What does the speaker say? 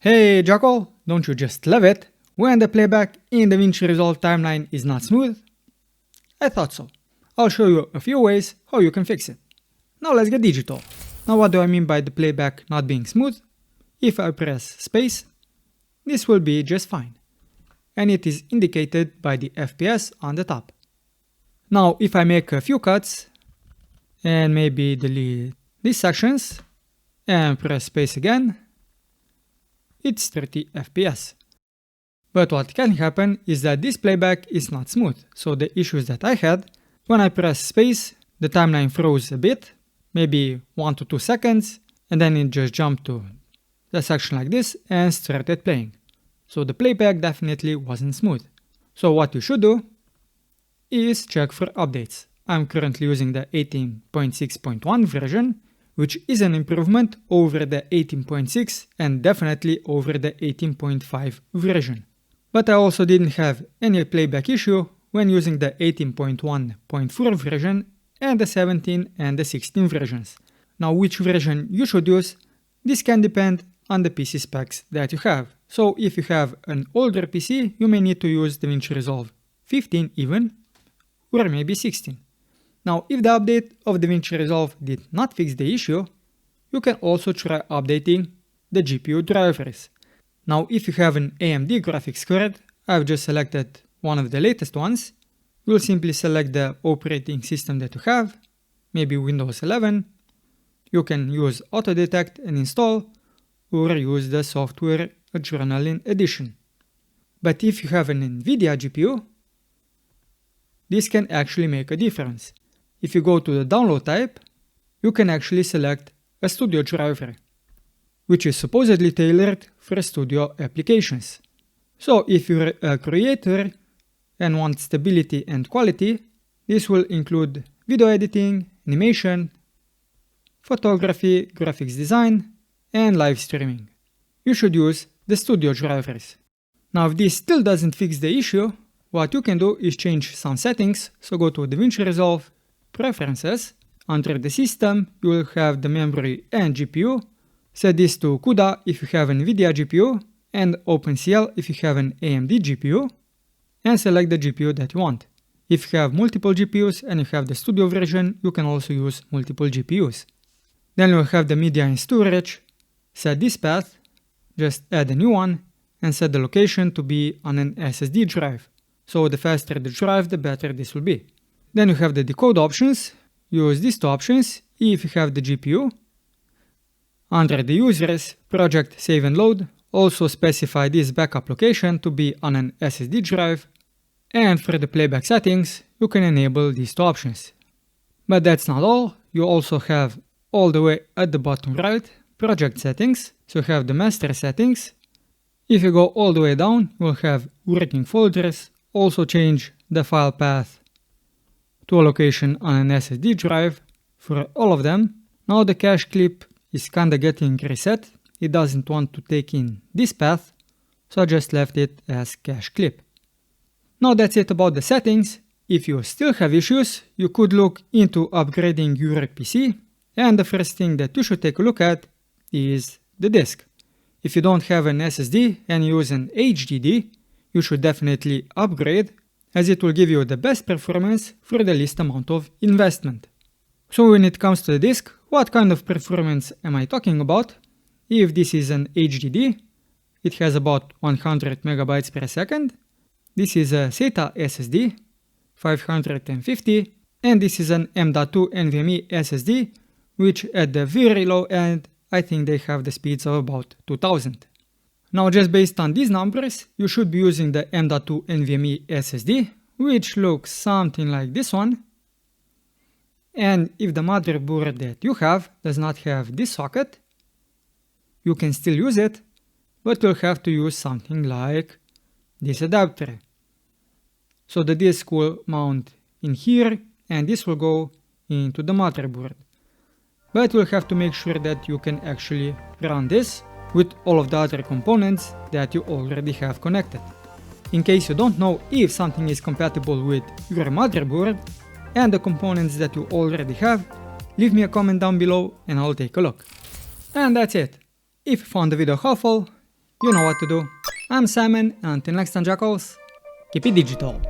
Hey Jackal, don't you just love it when the playback in DaVinci Resolve timeline is not smooth? I thought so. I'll show you a few ways how you can fix it. Now let's get digital. Now what do I mean by the playback not being smooth? If I press space, this will be just fine. And it is indicated by the FPS on the top. Now if I make a few cuts and maybe delete these sections and press space again, it's 30 FPS. But what can happen is that this playback is not smooth, so the issues that I had, when I press space, the timeline froze a bit, maybe 1 to 2 seconds, and then it just jumped to the section like this and started playing. So the playback definitely wasn't smooth. So what you should do is check for updates. I'm currently using the 18.6.1 version, which is an improvement over the 18.6 and definitely over the 18.5 version. But I also didn't have any playback issue when using the 18.1.4 version and the 17 and the 16 versions. Now which version you should use, this can depend on the PC specs that you have. So if you have an older PC, you may need to use DaVinci Resolve 15 even, or maybe 16. Now, if the update of DaVinci Resolve did not fix the issue, you can also try updating the GPU drivers. Now, if you have an AMD graphics card, I've just selected one of the latest ones. You'll simply select the operating system that you have, maybe Windows 11. You can use Auto Detect and install, or use the software Adrenaline Edition. But if you have an NVIDIA GPU, this can actually make a difference. If you go to the download type, you can actually select a studio driver, which is supposedly tailored for studio applications. So if you're a creator and want stability and quality, this will include video editing, animation, photography, graphics design, and live streaming. You should use the studio drivers. Now if this still doesn't fix the issue, what you can do is change some settings. So go to DaVinci Resolve, Preferences. Under the system, you will have the memory and GPU. Set this to CUDA if you have an NVIDIA GPU and OpenCL if you have an AMD GPU, and select the GPU that you want. If you have multiple GPUs and you have the studio version, you can also use multiple GPUs. Then you will have the media and storage. Set this path, just add a new one, and set the location to be on an SSD drive. So the faster the drive, the better this will be. Then you have the decode options. Use these two options if you have the GPU. Under the users, project save and load, also specify this backup location to be on an SSD drive. And for the playback settings, you can enable these two options. But that's not all. You also have all the way at the bottom right, project settings. So you have the master settings. If you go all the way down, you will have working folders. Also change the file path to a location on an SSD drive for all of them. Now the cache clip is kinda getting reset. It doesn't want to take in this path, so I just left it as cache clip. Now that's it about the settings. If you still have issues, you could look into upgrading your PC, and the first thing that you should take a look at is the disk. If you don't have an SSD and use an HDD, you should definitely upgrade, as it will give you the best performance for the least amount of investment. So when it comes to the disk, what kind of performance am I talking about? If this is an HDD, it has about 100 megabytes per second. This is a SATA SSD, 550, and this is an M.2 NVMe SSD, which at the very low end, I think they have the speeds of about 2000. Now just based on these numbers, you should be using the M.2 NVMe SSD, which looks something like this one. And if the motherboard that you have does not have this socket, you can still use it, but you'll have to use something like this adapter. So the disk will mount in here, and this will go into the motherboard. But you'll have to make sure that you can actually run this with all of the other components that you already have connected. In case you don't know if something is compatible with your motherboard and the components that you already have, leave me a comment down below and I'll take a look. And that's it. If you found the video helpful, You know what to do. I'm Simon, and until next time, jackals, keep it digital.